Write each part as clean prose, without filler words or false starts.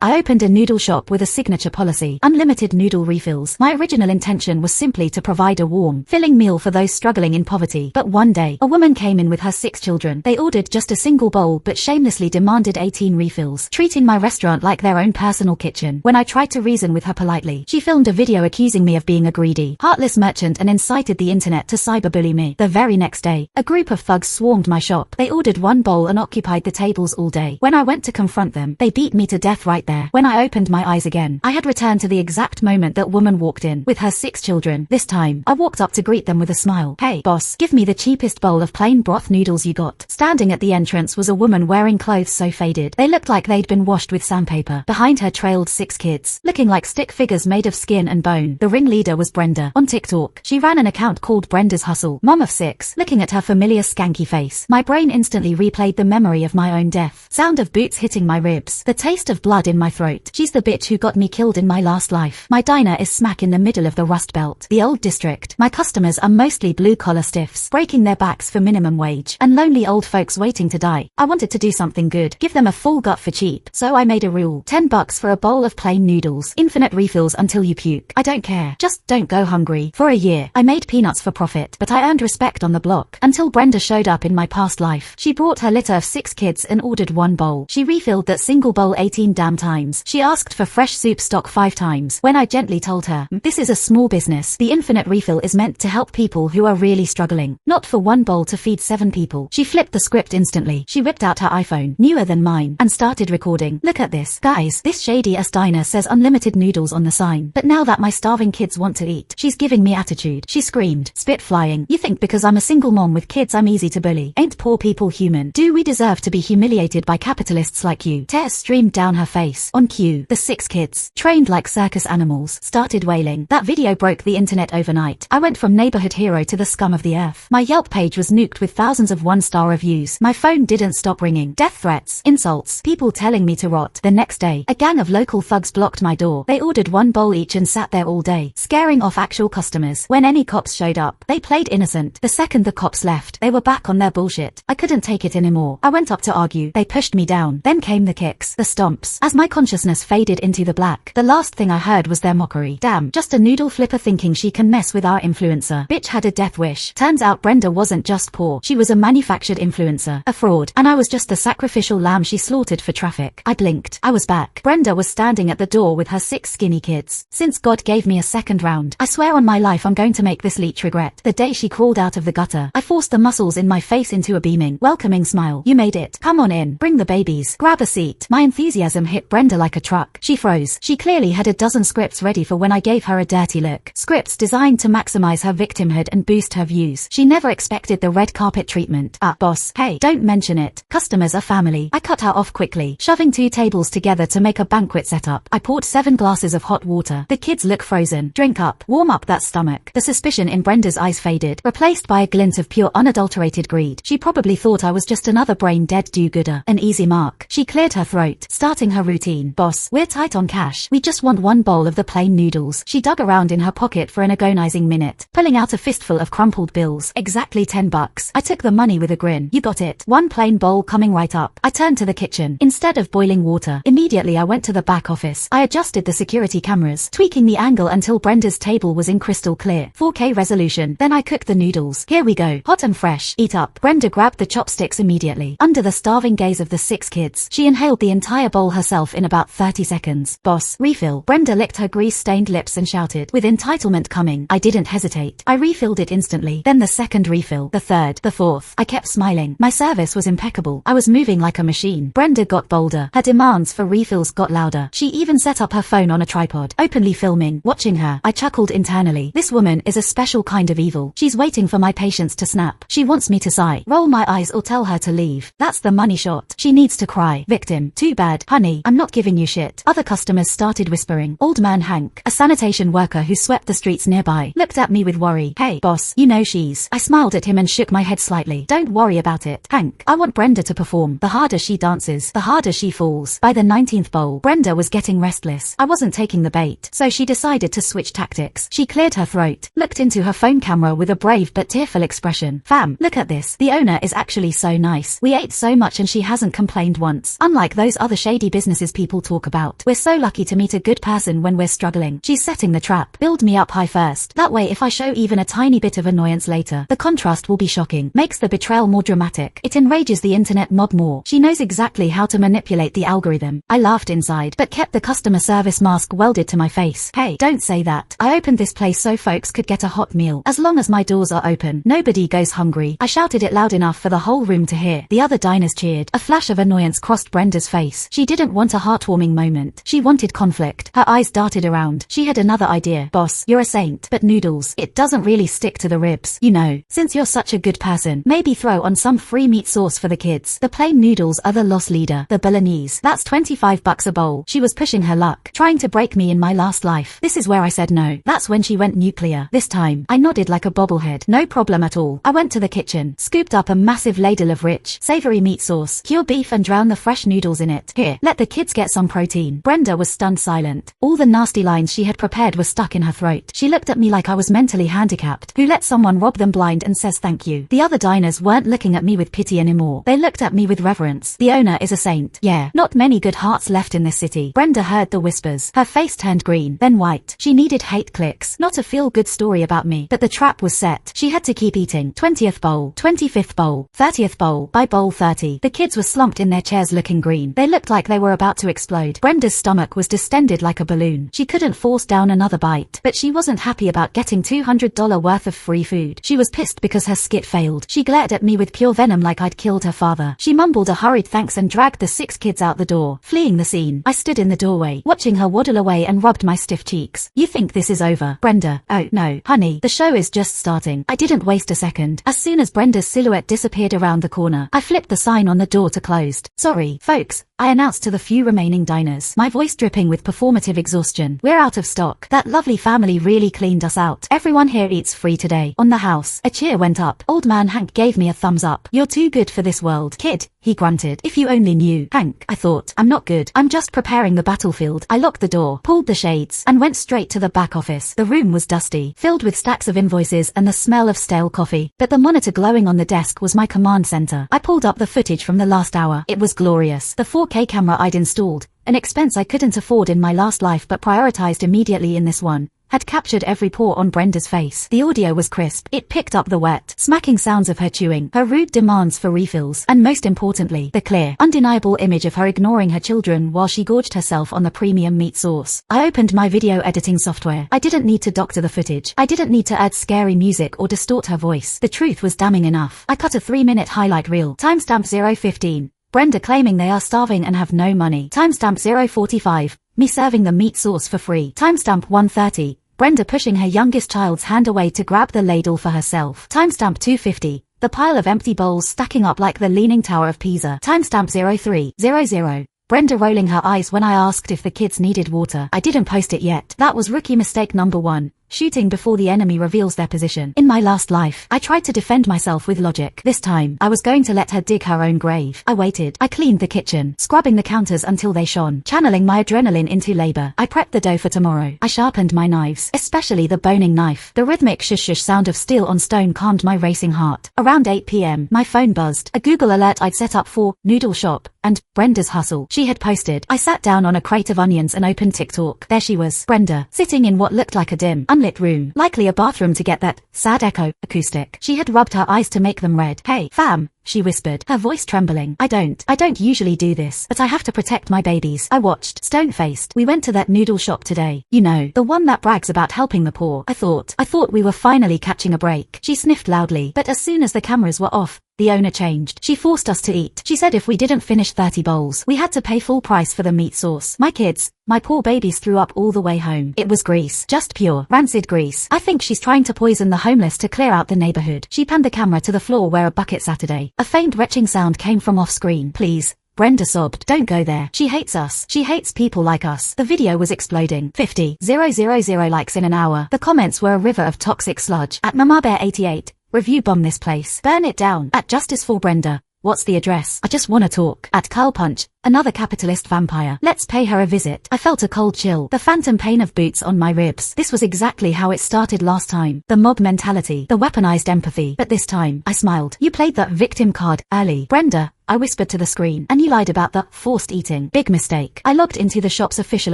I opened a noodle shop with a signature policy: unlimited noodle refills. My original intention was simply to provide a warm, filling meal for those struggling in poverty. But one day, a woman came in with her 6 children. They ordered just a single bowl but shamelessly demanded 18 refills, treating my restaurant like their own personal kitchen. When I tried to reason with her politely, she filmed a video accusing me of being a greedy, heartless merchant and incited the internet to cyberbully me. The very next day, a group of thugs swarmed my shop. They ordered one bowl and occupied the tables all day. When I went to confront them, they beat me to death right there. When I opened my eyes again, I had returned to the exact moment that woman walked in, with her 6 children. This time, I walked up to greet them with a smile. "Hey, boss, give me the cheapest bowl of plain broth noodles you got." Standing at the entrance was a woman wearing clothes so faded, they looked like they'd been washed with sandpaper. Behind her trailed 6 kids, looking like stick figures made of skin and bone. The ringleader was Brenda. On TikTok, she ran an account called Brenda's Hustle. Mom of 6, looking at her familiar skanky face, my brain instantly replayed the memory of my own death. Sound of boots hitting my ribs, the taste of blood in my throat. She's the bitch who got me killed in my last life. My diner is smack in the middle of the Rust Belt, the old district. My customers are mostly blue-collar stiffs, breaking their backs for minimum wage, and lonely old folks waiting to die. I wanted to do something good, give them a full gut for cheap. So I made a rule: $10 for a bowl of plain noodles, infinite refills until you puke. I don't care, just don't go hungry. For a year, I made peanuts for profit, but I earned respect on the block, until Brenda showed up in my past life. She brought her litter of 6 kids and ordered one bowl. She refilled that single bowl 18 damn times. She asked for fresh soup stock 5 times. When I gently told her, this is a small business, the infinite refill is meant to help people who are really struggling, not for one bowl to feed 7 people, she flipped the script instantly. She whipped out her iPhone, newer than mine, and started recording. "Look at this. Guys, this shady-ass diner says unlimited noodles on the sign, but now that my starving kids want to eat, she's giving me attitude." She screamed, spit flying. "You think because I'm a single mom with kids I'm easy to bully? Ain't poor people human? Do we deserve to be humiliated by capitalists like you?" Tears streamed down her face. On cue, the 6 kids, trained like circus animals, started wailing. That video broke the internet overnight. I went from neighborhood hero to the scum of the earth. My Yelp page was nuked with thousands of 1-star reviews. My phone didn't stop ringing. Death threats, insults, people telling me to rot. The next day, a gang of local thugs blocked my door. They ordered one bowl each and sat there all day, scaring off actual customers. When any cops showed up, they played innocent. The second the cops left, they were back on their bullshit. I couldn't take it anymore. I went up to argue. They pushed me down. Then came the kicks, the stomps. As my consciousness faded into the black, the last thing I heard was their mockery. "Damn, just a noodle flipper thinking she can mess with our influencer. Bitch had a death wish." Turns out Brenda wasn't just poor, she was a manufactured influencer, a fraud, and I was just the sacrificial lamb she slaughtered for traffic. I blinked. I was back. Brenda was standing at the door with her 6 skinny kids. Since God gave me a second round, I swear on my life I'm going to make this leech regret. The day she crawled out of the gutter, I forced the muscles in my face into a beaming, welcoming smile. "You made it. Come on in. Bring the babies. Grab a seat." My enthusiasm hit Brenda like a truck. She froze. She clearly had a dozen scripts ready for when I gave her a dirty look. Scripts designed to maximize her victimhood and boost her views. She never expected the red carpet treatment. Boss, hey, don't mention it. Customers are family." I cut her off quickly, shoving 2 tables together to make a banquet setup. I poured 7 glasses of hot water. "The kids look frozen. Drink up. Warm up that stomach." The suspicion in Brenda's eyes faded, replaced by a glint of pure unadulterated greed. She probably thought I was just another brain-dead do-gooder. An easy mark. She cleared her throat, starting her routine. "Boss, we're tight on cash. We just want one bowl of the plain noodles." She dug around in her pocket for an agonizing minute, pulling out a fistful of crumpled bills. "Exactly $10. I took the money with a grin. "You got it. One plain bowl coming right up." I turned to the kitchen. Instead of boiling water, immediately I went to the back office. I adjusted the security cameras, tweaking the angle until Brenda's table was in crystal clear, 4K resolution. Then I cooked the noodles. "Here we go. Hot and fresh. Eat up." Brenda grabbed the chopsticks immediately. Under the starving gaze of the 6 kids, she inhaled the entire bowl herself in about 30 seconds. "Boss, refill." Brenda licked her grease-stained lips and shouted, with entitlement coming. I didn't hesitate. I refilled it instantly. Then the second refill, the third, the fourth. I kept smiling. My service was impeccable. I was moving like a machine. Brenda got bolder. Her demands for refills got louder. She even set up her phone on a tripod, openly filming. Watching her, I chuckled internally. This woman is a special kind of evil. She's waiting for my patience to snap. She wants me to sigh, roll my eyes or tell her to leave. That's the money shot. She needs to cry. Victim. "Too bad, honey. I'm not giving you shit." Other customers started whispering. Old man Hank, a sanitation worker who swept the streets nearby, looked at me with worry. "Hey, boss, you know she's..." I smiled at him and shook my head slightly. "Don't worry about it, Hank. I want Brenda to perform. The harder she dances, the harder she falls." By the 19th bowl, Brenda was getting restless. I wasn't taking the bait, so she decided to switch tactics. She cleared her throat, looked into her phone camera with a brave but tearful expression. "Fam, look at this. The owner is actually so nice. We ate so much and she hasn't complained once. Unlike those other shady businesses places people talk about. We're so lucky to meet a good person when we're struggling. She's setting the trap. Build me up high first. That way if I show even a tiny bit of annoyance later, the contrast will be shocking. Makes the betrayal more dramatic. It enrages the internet mob more. She knows exactly how to manipulate the algorithm. I laughed inside, but kept the customer service mask welded to my face. Hey, don't say that. I opened this place so folks could get a hot meal. As long as my doors are open, nobody goes hungry. I shouted it loud enough for the whole room to hear. The other diners cheered. A flash of annoyance crossed Brenda's face. She didn't want a heartwarming moment. She wanted conflict. Her eyes darted around. She had another idea. Boss, you're a saint, but noodles, it doesn't really stick to the ribs. You know, since you're such a good person, maybe throw on some free meat sauce for the kids. The plain noodles are the loss leader. The bolognese, that's $25 a bowl. She was pushing her luck, trying to break me in my last life. This is where I said no. That's when she went nuclear. This time, I nodded like a bobblehead. No problem at all. I went to the kitchen, scooped up a massive ladle of rich, savory meat sauce, cure beef and drown the fresh noodles in it. Here, let the kids get some protein. Brenda was stunned silent. All the nasty lines she had prepared were stuck in her throat. She looked at me like I was mentally handicapped. Who let someone rob them blind and says thank you? The other diners weren't looking at me with pity anymore. They looked at me with reverence. The owner is a saint. Yeah, not many good hearts left in this city. Brenda heard the whispers. Her face turned green, then white. She needed hate clicks, not a feel-good story about me. But the trap was set. She had to keep eating. 20th bowl, 25th bowl, 30th bowl. By bowl 30, the kids were slumped in their chairs looking green. They looked like they were about to explode. Brenda's stomach was distended like a balloon. She couldn't force down another bite. But she wasn't happy about getting $200 worth of free food. She was pissed because her skit failed. She glared at me with pure venom like I'd killed her father. She mumbled a hurried thanks and dragged the 6 kids out the door, fleeing the scene. I stood in the doorway, watching her waddle away and rubbed my stiff cheeks. You think this is over, Brenda? Oh, no, honey, the show is just starting. I didn't waste a second. As soon as Brenda's silhouette disappeared around the corner, I flipped the sign on the door to closed. Sorry, folks, I announced to the few remaining diners, my voice dripping with performative exhaustion. We're out of stock. That lovely family really cleaned us out. Everyone here eats free today. On the house. A cheer went up. Old man Hank gave me a thumbs up. You're too good for this world, kid, he grunted. If you only knew. Hank, I thought. I'm not good. I'm just preparing the battlefield. I locked the door, pulled the shades, and went straight to the back office. The room was dusty, filled with stacks of invoices and the smell of stale coffee. But the monitor glowing on the desk was my command center. I pulled up the footage from the last hour. It was glorious. The 4K camera I'd installed, an expense I couldn't afford in my last life but prioritized immediately in this one, had captured every pore on Brenda's face. The audio was crisp. It picked up the wet, smacking sounds of her chewing, her rude demands for refills, and most importantly, the clear, undeniable image of her ignoring her children while she gorged herself on the premium meat sauce. I opened my video editing software. I didn't need to doctor the footage. I didn't need to add scary music or distort her voice. The truth was damning enough. I cut a 3-minute highlight reel. Timestamp 0:15. Brenda claiming they are starving and have no money. Timestamp 0:45. Me serving the meat sauce for free. Timestamp 1:30. Brenda pushing her youngest child's hand away to grab the ladle for herself. Timestamp 2:50. The pile of empty bowls stacking up like the Leaning Tower of Pisa. Timestamp 03:00. Brenda rolling her eyes when I asked if the kids needed water. I didn't post it yet. That was rookie mistake number 1. Shooting before the enemy reveals their position. In my last life, I tried to defend myself with logic. This time, I was going to let her dig her own grave. I waited. I cleaned the kitchen, scrubbing the counters until they shone, channeling my adrenaline into labor. I prepped the dough for tomorrow. I sharpened my knives, especially the boning knife. The rhythmic shush-shush sound of steel on stone calmed my racing heart. Around 8 p.m., my phone buzzed. A Google alert I'd set up for Noodle Shop and Brenda's Hustle. She had posted. I sat down on a crate of onions and opened TikTok. There she was, Brenda, sitting in what looked like a dim, unlit room, likely a bathroom to get that sad echo acoustic. She had rubbed her eyes to make them red. Hey, fam, she whispered, her voice trembling. I don't usually do this, but I have to protect my babies. I watched, stone-faced. We went to that noodle shop today. You know, the one that brags about helping the poor. I thought we were finally catching a break. She sniffed loudly, but as soon as the cameras were off, the owner changed. She forced us to eat. She said if we didn't finish 30 bowls, we had to pay full price for the meat sauce. My kids, my poor babies threw up all the way home. It was grease. Just pure, rancid grease. I think she's trying to poison the homeless to clear out the neighborhood. She panned the camera to the floor where a bucket sat today. A faint retching sound came from off screen. Please. Brenda sobbed. Don't go there. She hates us. She hates people like us. The video was exploding. 50,000 likes in an hour. The comments were a river of toxic sludge. At Mama Bear 88. Review bomb this place. Burn it down. At Justice for Brenda. What's the address? I just wanna talk. At Curl Punch, another capitalist vampire. Let's pay her a visit. I felt a cold chill. The phantom pain of boots on my ribs. This was exactly how it started last time. The mob mentality. The weaponized empathy. But this time, I smiled. You played that victim card early. Brenda, I whispered to the screen. And you lied about the forced eating. Big mistake. I logged into the shop's official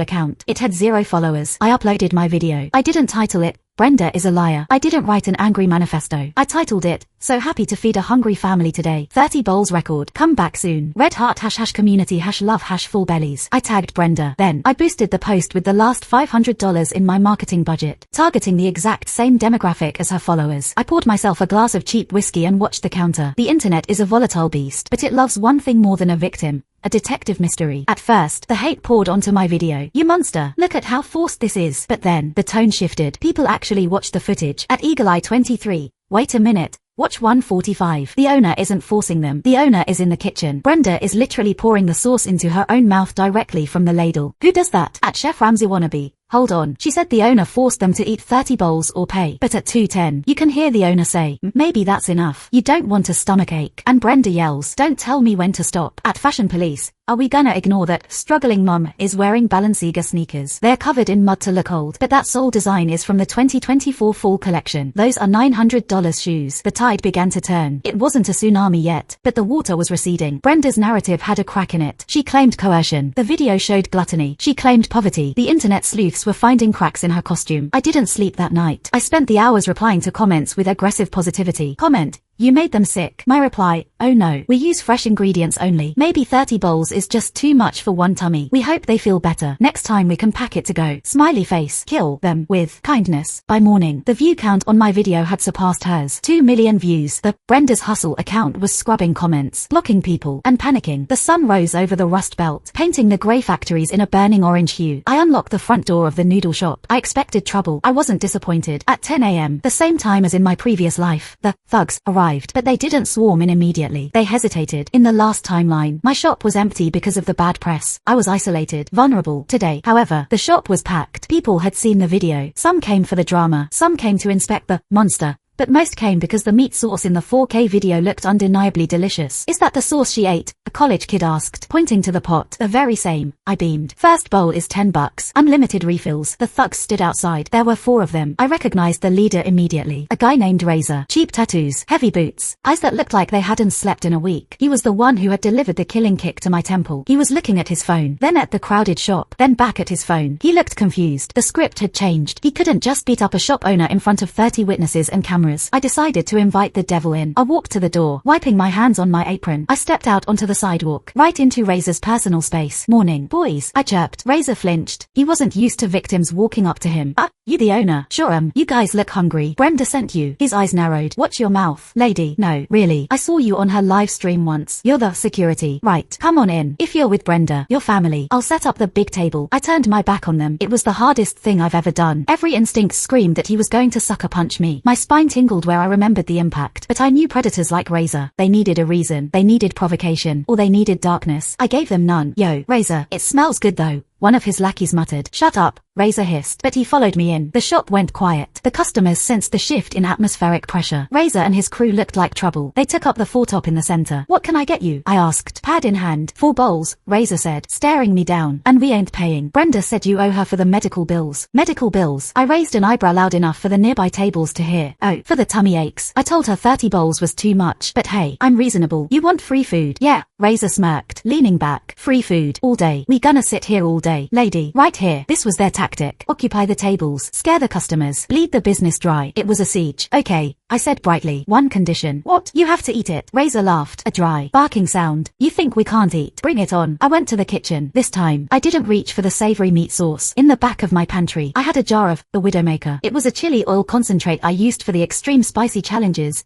account. It had 0 followers. I uploaded my video. I didn't title it, Brenda is a liar. I didn't write an angry manifesto. I titled it, So happy to feed a hungry family today. 30 bowls record. Come back soon. Red heart # community # love # full bellies. I tagged Brenda. Then, I boosted the post with the last $500 in my marketing budget, targeting the exact same demographic as her followers. I poured myself a glass of cheap whiskey and watched the counter. The internet is a volatile beast, but it loves one thing more than a victim. A detective mystery. At first, the hate poured onto my video. You monster. Look at how forced this is. But then, the tone shifted. People actually watched the footage. At Eagle Eye 23. Wait a minute. Watch 145. The owner isn't forcing them. The owner is in the kitchen. Brenda is literally pouring the sauce into her own mouth directly from the ladle. Who does that? At Chef Ramsay Wannabe. Hold on. She said the owner forced them to eat 30 bowls or pay. But at 2:10, you can hear the owner say, maybe that's enough. You don't want a stomachache. And Brenda yells, don't tell me when to stop. At Fashion Police, are we gonna ignore that struggling mum is wearing Balenciaga sneakers? They're covered in mud to look old, but that sole design is from the 2024 fall collection. Those are $900 shoes. The tide began to turn. It wasn't a tsunami yet, but the water was receding. Brenda's narrative had a crack in it. She claimed coercion. The video showed gluttony. She claimed poverty. The internet sleuths were finding cracks in her costume. I didn't sleep that night. I spent the hours replying to comments with aggressive positivity. Comment. You made them sick. My reply, oh no, we use fresh ingredients only. Maybe 30 bowls is just too much for one tummy. We hope they feel better. Next time we can pack it to go. Smiley face. Kill them with kindness. By morning, the view count on my video had surpassed hers. 2 million views. The Brenda's Hustle account was scrubbing comments, blocking people, and panicking. The sun rose over the Rust Belt, painting the grey factories in a burning orange hue. I unlocked the front door of the noodle shop. I expected trouble. I wasn't disappointed. At 10 a.m., the same time as in my previous life, the thugs arrived. But they didn't swarm in immediately. They hesitated. In the last timeline, my shop was empty because of the bad press. I was isolated, vulnerable. Today, however, the shop was packed. People had seen the video. Some came for the drama. Some came to inspect the monster. But most came because the meat sauce in the 4K video looked undeniably delicious. Is that the sauce she ate? A college kid asked, pointing to the pot. The very same. I beamed. First bowl is $10. Unlimited refills. The thugs stood outside. There were 4 of them. I recognized the leader immediately. A guy named Razor. Cheap tattoos. Heavy boots. Eyes that looked like they hadn't slept in a week. He was the one who had delivered the killing kick to my temple. He was looking at his phone, then at the crowded shop, then back at his phone. He looked confused. The script had changed. He couldn't just beat up a shop owner in front of 30 witnesses and cameras. I decided to invite the devil in. I walked to the door, wiping my hands on my apron. I stepped out onto the sidewalk, right into Razor's personal space. Morning, boys, I chirped. Razor flinched. He wasn't used to victims walking up to him. You the owner? Sure you guys look hungry. Brenda sent you. His eyes narrowed. Watch your mouth. Lady, no, really. I saw you on her live stream once. You're the security. Right, come on in. If you're with Brenda, your family, I'll set up the big table. I turned my back on them. It was the hardest thing I've ever done. Every instinct screamed that he was going to sucker punch me. My spine tingled where I remembered the impact. But I knew predators like Razor. They needed a reason. They needed provocation. Or they needed darkness. I gave them none. Yo, Razor, it smells good though. One of his lackeys muttered. Shut up, Razor hissed. But he followed me in. The shop went quiet. The customers sensed the shift in atmospheric pressure. Razor and his crew looked like trouble. They took up the foretop in the center. What can I get you? I asked. Pad in hand. 4 bowls, Razor said, staring me down. And we ain't paying. Brenda said you owe her for the medical bills. Medical bills? I raised an eyebrow loud enough for the nearby tables to hear. Oh, for the tummy aches. I told her 30 bowls was too much. But hey, I'm reasonable. You want free food? Yeah. Razor smirked, leaning back. Free food. All day. We gonna sit here all day. Lady, right here. This was their tactic. Occupy the tables. Scare the customers. Bleed the business dry. It was a siege. Okay, I said brightly. One condition. What? You have to eat it. Razor laughed. A dry, barking sound. You think we can't eat? Bring it on. I went to the kitchen. This time, I didn't reach for the savory meat sauce. In the back of my pantry, I had a jar of the Widowmaker. It was a chili oil concentrate I used for the extreme spicy challenges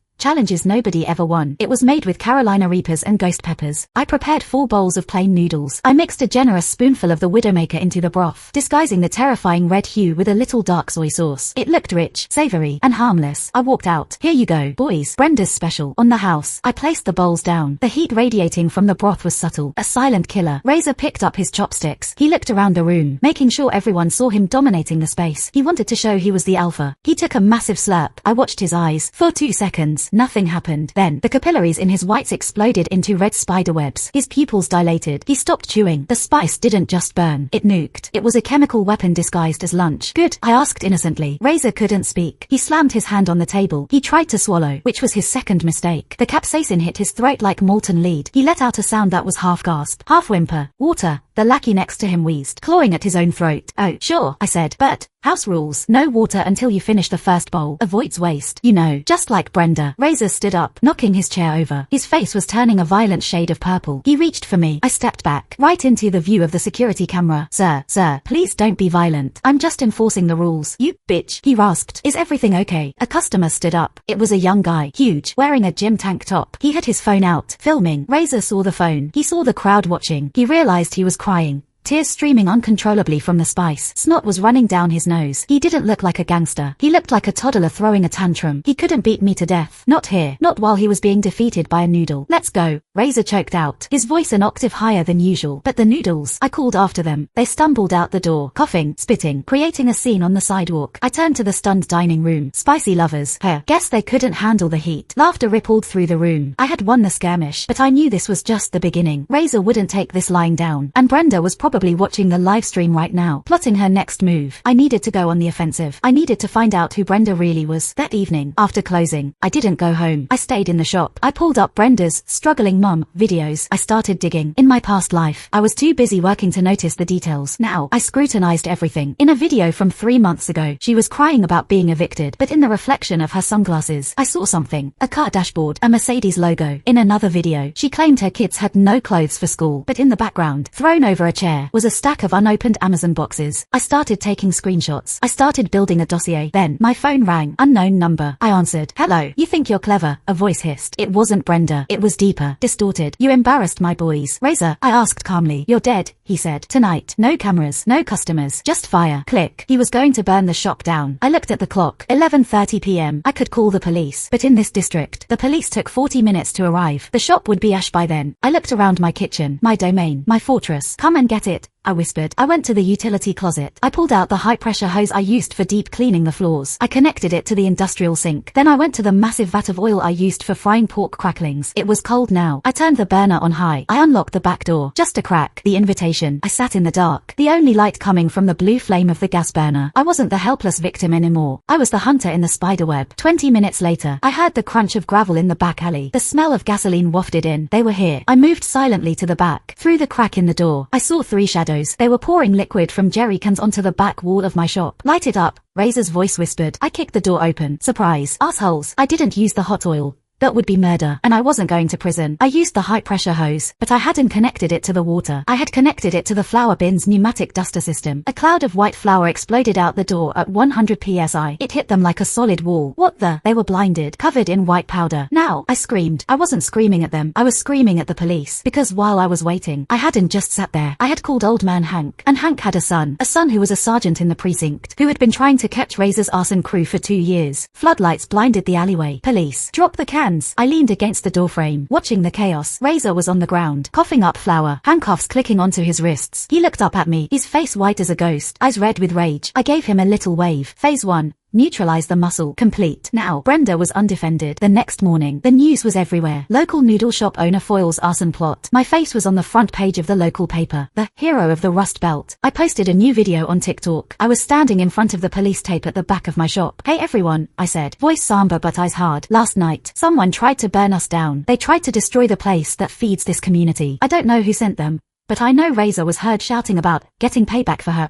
nobody ever won. It was made with Carolina Reapers and ghost peppers. I prepared 4 bowls of plain noodles. I mixed a generous spoonful of the Widowmaker into the broth, disguising the terrifying red hue with a little dark soy sauce. It looked rich, savory, and harmless. I walked out, out. Here you go, boys. Brenda's special. On the house. I placed the bowls down. The heat radiating from the broth was subtle. A silent killer. Razor picked up his chopsticks. He looked around the room, making sure everyone saw him dominating the space. He wanted to show he was the alpha. He took a massive slurp. I watched his eyes. For 2 seconds, nothing happened. Then, the capillaries in his whites exploded into red spider webs. His pupils dilated. He stopped chewing. The spice didn't just burn. It nuked. It was a chemical weapon disguised as lunch. Good? I asked innocently. Razor couldn't speak. He slammed his hand on the table. He tried to swallow, which was his second mistake. The capsaicin hit his throat like molten lead. He let out a sound that was half gasp, half whimper. Water. The lackey next to him wheezed, clawing at his own throat. Oh, sure, I said, but house rules. No water until you finish the first bowl. Avoids waste. You know, just like Brenda. Razor stood up, knocking his chair over. His face was turning a violent shade of purple. He reached for me. I stepped back, right into the view of the security camera. Sir, please don't be violent. I'm just enforcing the rules. You bitch, he rasped. Is everything okay? A customer stood up. It was a young guy, huge, wearing a gym tank top. He had his phone out, filming. Razor saw the phone. He saw the crowd watching. He realized he was crying. Tears streaming uncontrollably from the spice. Snot was running down his nose. He didn't look like a gangster. He looked like a toddler throwing a tantrum. He couldn't beat me to death. Not here. Not while he was being defeated by a noodle. Let's go. Razor choked out, his voice an octave higher than usual. But the noodles, I called after them. They stumbled out the door, coughing, spitting, creating a scene on the sidewalk. I turned to the stunned dining room. Spicy lovers. Guess they couldn't handle the heat. Laughter rippled through the room. I had won the skirmish, but I knew this was just the beginning. Razor wouldn't take this lying down. And Brenda was probably watching the live stream right now, plotting her next move. I needed to go on the offensive. I needed to find out who Brenda really was. That evening, after closing, I didn't go home. I stayed in the shop. I pulled up Brenda's struggling mom videos. I started digging. In my past life, I was too busy working to notice the details. Now, I scrutinized everything. In a video from 3 months ago, she was crying about being evicted, but in the reflection of her sunglasses, I saw something. A car dashboard, a Mercedes logo. In another video, she claimed her kids had no clothes for school, but in the background, thrown over a chair, was a stack of unopened Amazon boxes. I started taking screenshots. I started building a dossier. Then, my phone rang. Unknown number. I answered. Hello. You think you're clever? A voice hissed. It wasn't Brenda. It was deeper, distorted. You embarrassed my boys. Razor, I asked calmly. You're dead, he said. Tonight. No cameras. No customers. Just fire. Click. He was going to burn the shop down. I looked at the clock. 11:30 p.m. I could call the police. But in this district, the police took 40 minutes to arrive. The shop would be ash by then. I looked around my kitchen. My domain. My fortress. Come and get it, I whispered. I went to the utility closet. I pulled out the high-pressure hose I used for deep cleaning the floors. I connected it to the industrial sink. Then I went to the massive vat of oil I used for frying pork cracklings. It was cold now. I turned the burner on high. I unlocked the back door. Just a crack. The invitation. I sat in the dark. The only light coming from the blue flame of the gas burner. I wasn't the helpless victim anymore. I was the hunter in the spiderweb. 20 minutes later, I heard the crunch of gravel in the back alley. The smell of gasoline wafted in. They were here. I moved silently to the back. Through the crack in the door, I saw 3 shadows. They were pouring liquid from jerry cans onto the back wall of my shop. Light it up, Razor's voice whispered. I kicked the door open. Surprise. Assholes. I didn't use the hot oil. That would be murder, and I wasn't going to prison. I used the high-pressure hose, but I hadn't connected it to the water. I had connected it to the flour bin's pneumatic duster system. A cloud of white flour exploded out the door at 100 psi. It hit them like a solid wall. What the? They were blinded, covered in white powder. Now, I screamed. I wasn't screaming at them. I was screaming at the police, because while I was waiting, I hadn't just sat there. I had called old man Hank, and Hank had a son who was a sergeant in the precinct, who had been trying to catch Razor's arson crew for 2 years. Floodlights blinded the alleyway. Police. Drop the can. I leaned against the doorframe, watching the chaos. Razor was on the ground, coughing up flour, handcuffs clicking onto his wrists. He looked up at me, his face white as a ghost, eyes red with rage. I gave him a little wave. Phase 1. Neutralize the muscle. Complete. Now, Brenda was undefended. The next morning, the news was everywhere. Local noodle shop owner foils arson plot. My face was on the front page of the local paper. The hero of the Rust Belt. I posted a new video on TikTok. I was standing in front of the police tape at the back of my shop. Hey everyone, I said. Voice somber but eyes hard. Last night, someone tried to burn us down. They tried to destroy the place that feeds this community. I don't know who sent them, but I know Razor was heard shouting about getting payback for her.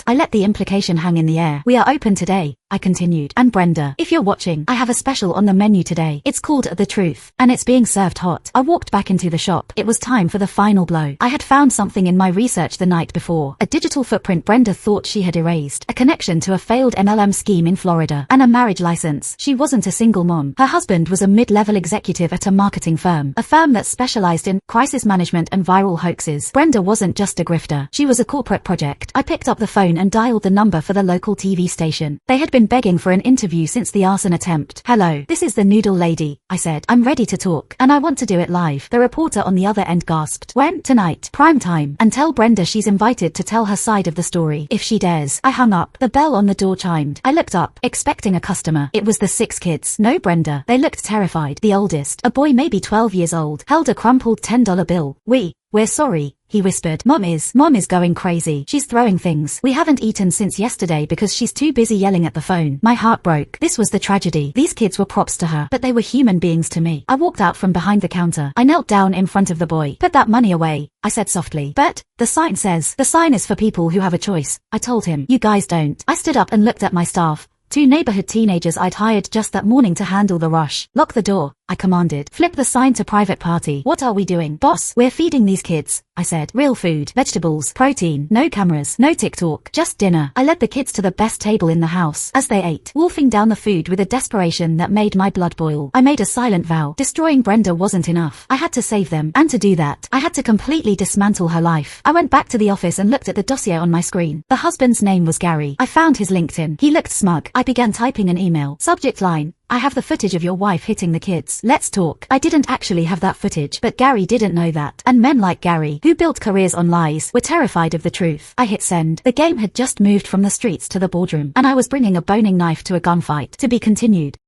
I let the implication hang in the air. We are open today, I continued. And Brenda, if you're watching, I have a special on the menu today. It's called The Truth, and it's being served hot. I walked back into the shop. It was time for the final blow. I had found something in my research the night before. A digital footprint Brenda thought she had erased. A connection to a failed MLM scheme in Florida. And a marriage license. She wasn't a single mom. Her husband was a mid-level executive at a marketing firm. A firm that specialized in crisis management and viral hoaxes. Brenda wasn't just a grifter. She was a corporate project. I picked up the phone and dialed the number for the local TV station. They had been been begging for an interview since the arson attempt. Hello, this is the noodle lady, I said. I'm ready to talk, and I want to do it live. The reporter on the other end gasped. When? Tonight. Prime time. And tell Brenda she's invited to tell her side of the story, if she dares. I hung up. The bell on the door chimed. I looked up, expecting a customer. It was the 6 kids. No Brenda. They looked terrified. The oldest, a boy maybe 12 years old, held a crumpled $10 bill. We're sorry, he whispered. Mom is going crazy. She's throwing things. We haven't eaten since yesterday because she's too busy yelling at the phone. My heart broke. This was the tragedy. These kids were props to her, but they were human beings to me. I walked out from behind the counter. I knelt down in front of the boy. Put that money away, I said softly. But the sign says. The sign is for people who have a choice, I told him. You guys don't. I stood up and looked at my staff. 2 neighborhood teenagers I'd hired just that morning to handle the rush. Lock the door, I commanded. Flip the sign to private party. What are we doing, boss? We're feeding these kids, I said. Real food, vegetables, protein, no cameras, no TikTok, just dinner. I led the kids to the best table in the house. As they ate, wolfing down the food with a desperation that made my blood boil, I made a silent vow. Destroying Brenda wasn't enough. I had to save them, and to do that, I had to completely dismantle her life. I went back to the office and looked at the dossier on my screen. The husband's name was Gary. I found his LinkedIn. He looked smug. I began typing an email. Subject line: I have the footage of your wife hitting the kids. Let's talk. I didn't actually have that footage, but Gary didn't know that. And men like Gary, who built careers on lies, were terrified of the truth. I hit send. The game had just moved from the streets to the boardroom, and I was bringing a boning knife to a gunfight. To be continued.